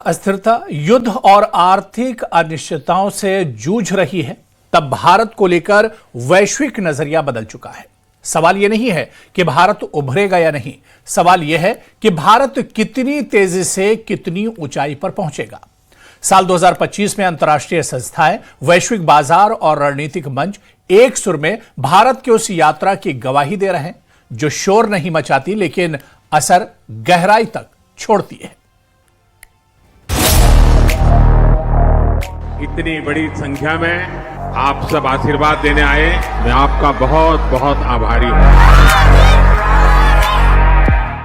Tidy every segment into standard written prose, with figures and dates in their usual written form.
अस्थिरता, युद्ध और आर्थिक अनिश्चितताओं से जूझ रही है, तब भारत को लेकर वैश्विक नजरिया बदल चुका है। सवाल यह नहीं है कि भारत उभरेगा या नहीं, सवाल यह है कि भारत कितनी तेजी से कितनी ऊंचाई पर पहुंचेगा। साल 2025 में अंतर्राष्ट्रीय संस्थाएं, वैश्विक बाजार और रणनीतिक मंच एक सुर में भारत की उस यात्रा की गवाही दे रहे हैं जो शोर नहीं मचाती लेकिन असर गहराई तक छोड़ती है। इतनी बड़ी संख्या में आप सब आशीर्वाद देने आए, मैं आपका बहुत बहुत आभारी हूं।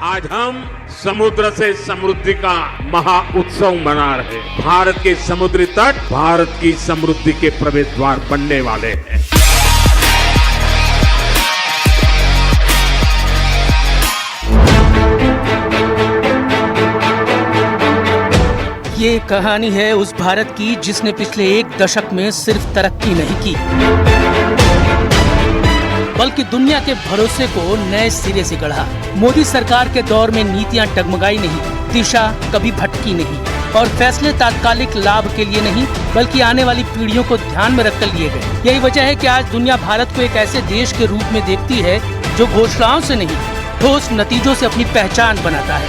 आज हम समुद्र से समृद्धि का महा उत्सव मना रहे हैं। भारत के समुद्री तट भारत की समृद्धि के प्रवेश द्वार बनने वाले हैं। ये कहानी है उस भारत की जिसने पिछले एक दशक में सिर्फ तरक्की नहीं की, बल्कि दुनिया के भरोसे को नए सिरे से गढ़ा। मोदी सरकार के दौर में नीतियां डगमगाई नहीं, दिशा कभी भटकी नहीं और फैसले तात्कालिक लाभ के लिए नहीं बल्कि आने वाली पीढ़ियों को ध्यान में रखकर लिए गए। यही वजह है कि आज दुनिया भारत को एक ऐसे देश के रूप में देखती है जो घोषणाओं से नहीं, ठोस नतीजों से अपनी पहचान बनाता है।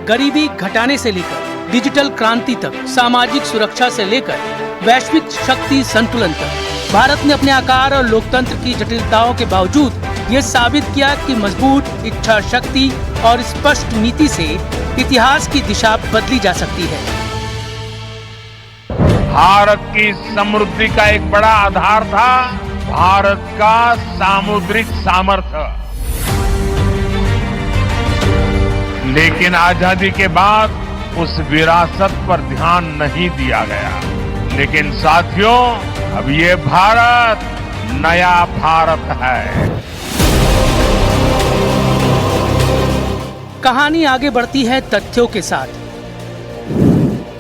गरीबी घटाने से लेकर डिजिटल क्रांति तक, सामाजिक सुरक्षा से लेकर वैश्विक शक्ति संतुलन तक, भारत ने अपने आकार और लोकतंत्र की जटिलताओं के बावजूद ये साबित किया कि मजबूत इच्छा शक्ति और स्पष्ट नीति से इतिहास की दिशा बदली जा सकती है। भारत की समृद्धि का एक बड़ा आधार था भारत का सामुद्रिक सामर्थ्य, लेकिन आजादी के बाद उस विरासत पर ध्यान नहीं दिया गया। लेकिन साथियों, अब ये भारत नया भारत है। कहानी आगे बढ़ती है तथ्यों के साथ।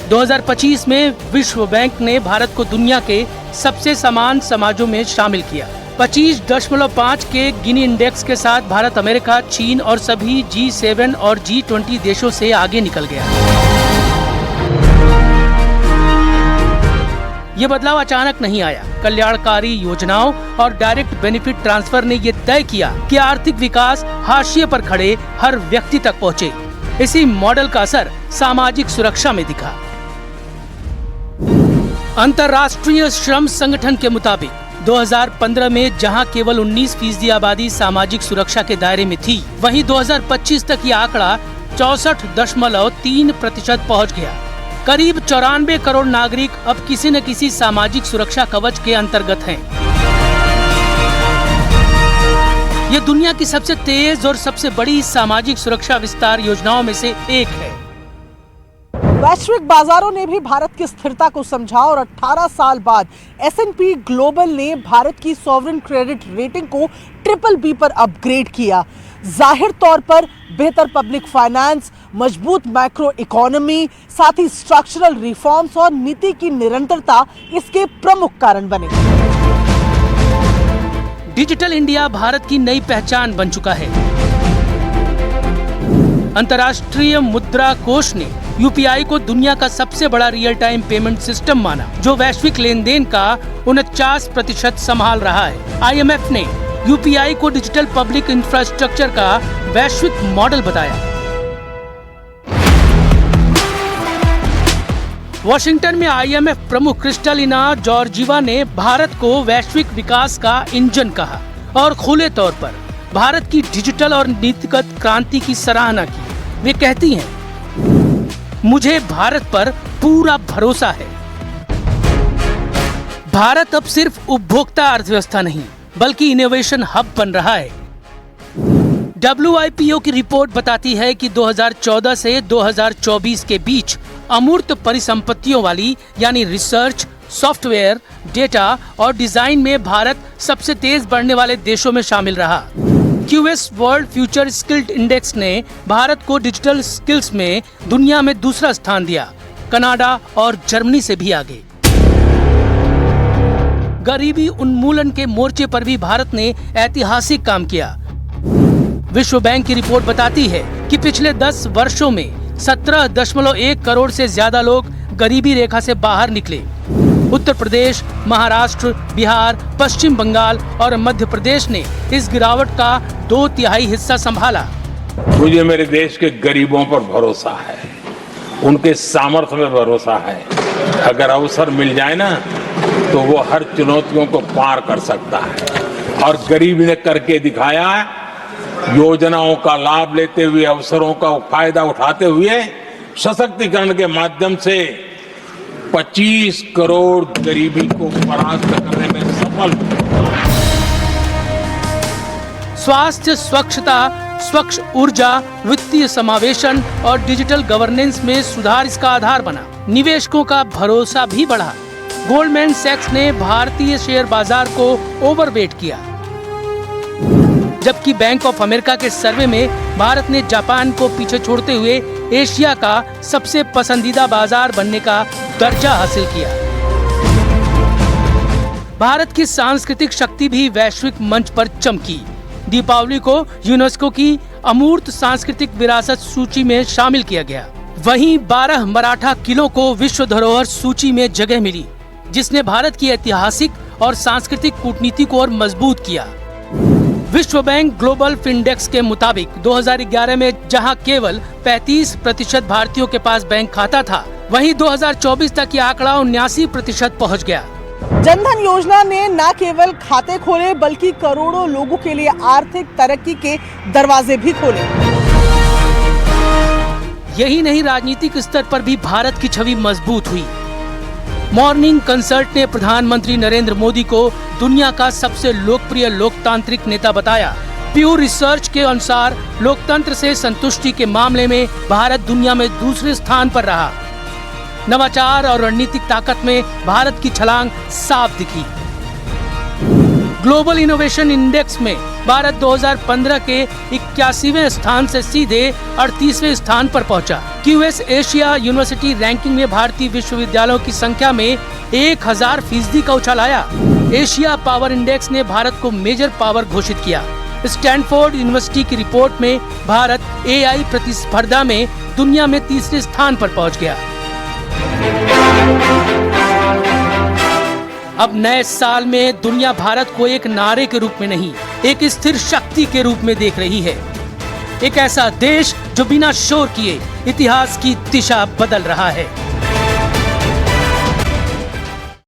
2025 में विश्व बैंक ने भारत को दुनिया के सबसे समान समाजों में शामिल किया। 25.5 के गिनी इंडेक्स के साथ भारत अमेरिका, चीन और सभी G7 और G20 देशों से आगे निकल गया। ये बदलाव अचानक नहीं आया। कल्याणकारी योजनाओं और डायरेक्ट बेनिफिट ट्रांसफर ने ये तय किया कि आर्थिक विकास हाशिए पर खड़े हर व्यक्ति तक पहुंचे। इसी मॉडल का असर सामाजिक सुरक्षा में दिखा। अंतर्राष्ट्रीय श्रम संगठन के मुताबिक 2015 में जहां केवल 19% आबादी सामाजिक सुरक्षा के दायरे में थी, वहीं 2025 तक ये आंकड़ा 64.3% पहुंच गया। करीब 94 करोड़ नागरिक अब किसी न किसी सामाजिक सुरक्षा कवच के अंतर्गत हैं। ये दुनिया की सबसे तेज और सबसे बड़ी सामाजिक सुरक्षा विस्तार योजनाओं में से एक है। वैश्विक बाजारों ने भी भारत की स्थिरता को समझा और 18 साल बाद S&P ग्लोबल ने भारत की सॉवरेन क्रेडिट रेटिंग को BBB पर अपग्रेड किया। जाहिर तौर पर बेहतर पब्लिक फाइनेंस, मजबूत मैक्रो इकोनॉमी, साथ ही स्ट्रक्चरल रिफॉर्म्स और नीति की निरंतरता इसके प्रमुख कारण बने। डिजिटल इंडिया भारत की नई पहचान बन चुका है। अंतर्राष्ट्रीय मुद्रा कोष ने UPI को दुनिया का सबसे बड़ा रियल टाइम पेमेंट सिस्टम माना, जो वैश्विक लेन देन का 49% संभाल रहा है। IMF ने UPI को डिजिटल पब्लिक इंफ्रास्ट्रक्चर का वैश्विक मॉडल बताया। वॉशिंगटन में IMF प्रमुख क्रिस्टालिना जॉर्जीवा ने भारत को वैश्विक विकास का इंजन कहा और खुले तौर पर भारत की डिजिटल और नीतिगत क्रांति की सराहना की। वे कहती हैं, मुझे भारत पर पूरा भरोसा है। भारत अब सिर्फ उपभोक्ता अर्थव्यवस्था नहीं बल्कि इनोवेशन हब बन रहा है। WIPO की रिपोर्ट बताती है कि 2014 से 2024 के बीच अमूर्त परिसंपत्तियों वाली यानी रिसर्च, सॉफ्टवेयर, डेटा और डिजाइन में भारत सबसे तेज बढ़ने वाले देशों में शामिल रहा। QS world future skilled index ने भारत को डिजिटल स्किल्स में दुनिया में दूसरा स्थान दिया, कनाडा और जर्मनी से भी आगे। गरीबी उन्मूलन के मोर्चे पर भी भारत ने ऐतिहासिक काम किया। विश्व बैंक की रिपोर्ट बताती है कि पिछले 10 वर्षों में 17.1 करोड़ से ज्यादा लोग गरीबी रेखा से बाहर निकले। उत्तर प्रदेश, महाराष्ट्र, बिहार, पश्चिम बंगाल और मध्य प्रदेश ने इस गिरावट का 2/3 हिस्सा संभाला। मुझे मेरे देश के गरीबों पर भरोसा है, उनके सामर्थ्य में भरोसा है। अगर अवसर मिल जाए ना तो वो हर चुनौतियों को पार कर सकता है। और गरीब ने करके दिखाया, योजनाओं का लाभ लेते हुए, अवसरों का फायदा उठाते हुए, सशक्तिकरण के माध्यम से 25 करोड़ गरीबी को परास्त करने में सफल हुए। स्वास्थ्य, स्वच्छता, स्वच्छ ऊर्जा, वित्तीय समावेशन और डिजिटल गवर्नेंस में सुधार इसका आधार बना। निवेशकों का भरोसा भी बढ़ा। गोल्डमैन सैक्स ने भारतीय शेयर बाजार को ओवरवेट किया, जबकि बैंक ऑफ अमेरिका के सर्वे में भारत ने जापान को पीछे छोड़ते हुए एशिया का सबसे पसंदीदा बाजार बनने का दर्जा हासिल किया। भारत की सांस्कृतिक शक्ति भी वैश्विक मंच पर चमकी। दीपावली को यूनेस्को की अमूर्त सांस्कृतिक विरासत सूची में शामिल किया गया। वहीं 12 मराठा किलों को विश्व धरोहर सूची में जगह मिली, जिसने भारत की ऐतिहासिक और सांस्कृतिक कूटनीति को और मजबूत किया। विश्व बैंक ग्लोबल फिनडेक्स के मुताबिक 2011 में जहां केवल 35% भारतीयों के पास बैंक खाता था, वहीं 2024 तक ये आंकड़ा 79% पहुंच गया। जनधन योजना ने न केवल खाते खोले बल्कि करोड़ों लोगों के लिए आर्थिक तरक्की के दरवाजे भी खोले। यही नहीं, राजनीतिक स्तर पर भी भारत की छवि मजबूत हुई। मॉर्निंग कंसल्ट ने प्रधानमंत्री नरेंद्र मोदी को दुनिया का सबसे लोकप्रिय लोकतांत्रिक नेता बताया। प्यू रिसर्च के अनुसार लोकतंत्र से संतुष्टि के मामले में भारत दुनिया में दूसरे स्थान पर रहा। नवाचार और रणनीतिक ताकत में भारत की छलांग साफ दिखी। ग्लोबल इनोवेशन इंडेक्स में भारत 2015 के 81वें स्थान से सीधे 38वें स्थान पर पहुंचा। क्यूएस एशिया यूनिवर्सिटी रैंकिंग में भारतीय विश्वविद्यालयों की संख्या में 1000% का उछाल आया। एशिया पावर इंडेक्स ने भारत को मेजर पावर घोषित किया। स्टैनफोर्ड यूनिवर्सिटी की रिपोर्ट में भारत एआई प्रतिस्पर्धा में दुनिया में 3रे स्थान पर पहुंच गया। अब नए साल में दुनिया भारत को एक नारे के रूप में नहीं, एक स्थिर शक्ति के रूप में देख रही है। एक ऐसा देश जो बिना शोर किए इतिहास की दिशा बदल रहा है।